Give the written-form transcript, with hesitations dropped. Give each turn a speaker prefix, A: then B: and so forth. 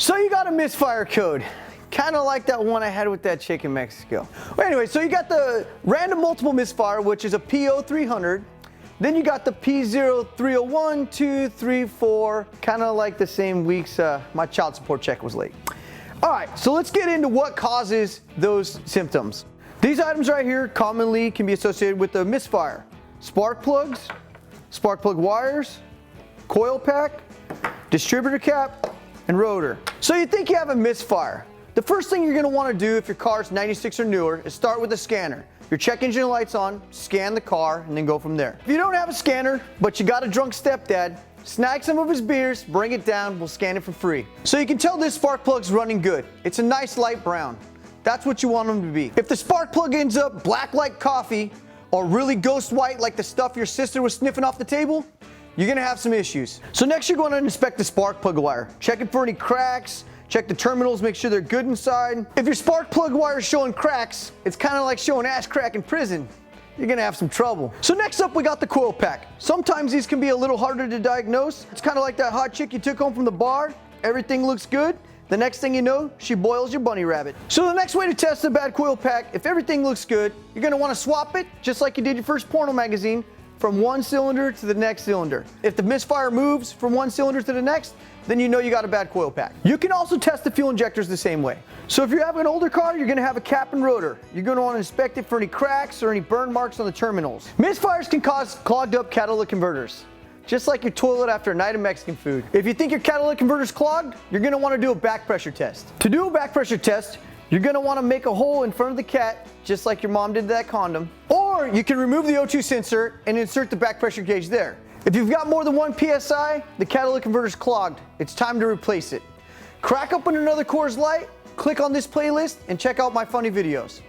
A: So you got a misfire code. Kind of like that one I had with that chick in Mexico. Well, anyway, so you got the random multiple misfire, which is a P0300. Then you got the P0301, 2, 3, 4, kind of like the same weeks my child support check was late. All right, so let's get into what causes those symptoms. These items right here commonly can be associated with the misfire. Spark plugs, spark plug wires, coil pack, distributor cap, and rotor. So you think you have a misfire. The first thing you're gonna wanna do if your car's 96 or newer is start with a scanner. Your check engine light's on, scan the car, and then go from there. If you don't have a scanner, but you got a drunk stepdad, snag some of his beers, bring it down, we'll scan it for free. So you can tell this spark plug's running good. It's a nice light brown. That's what you want them to be. If the spark plug ends up black like coffee, or really ghost white like the stuff your sister was sniffing off the table, you're gonna have some issues. So next you're gonna inspect the spark plug wire. Check it for any cracks, check the terminals, make sure they're good inside. If your spark plug wire is showing cracks, it's kind of like showing ash crack in prison. You're gonna have some trouble. So next up we got the coil pack. Sometimes these can be a little harder to diagnose. It's kind of like that hot chick you took home from the bar. Everything looks good. The next thing you know, she boils your bunny rabbit. So the next way to test a bad coil pack, if everything looks good, you're gonna wanna swap it, just like you did your first porno magazine, from one cylinder to the next cylinder. If the misfire moves from one cylinder to the next, then you know you got a bad coil pack. You can also test the fuel injectors the same way. So if you have an older car, you're gonna have a cap and rotor. You're gonna wanna inspect it for any cracks or any burn marks on the terminals. Misfires can cause clogged up catalytic converters, just like your toilet after a night of Mexican food. If you think your catalytic converter's clogged, you're gonna wanna do a back pressure test. To do a back pressure test, you're gonna wanna make a hole in front of the cat, just like your mom did that condom. Or you can remove the O2 sensor and insert the back pressure gauge there. If you've got more than 1 PSI, the catalytic converter's clogged. It's time to replace it. Crack open another Coors Light, click on this playlist, and check out my funny videos.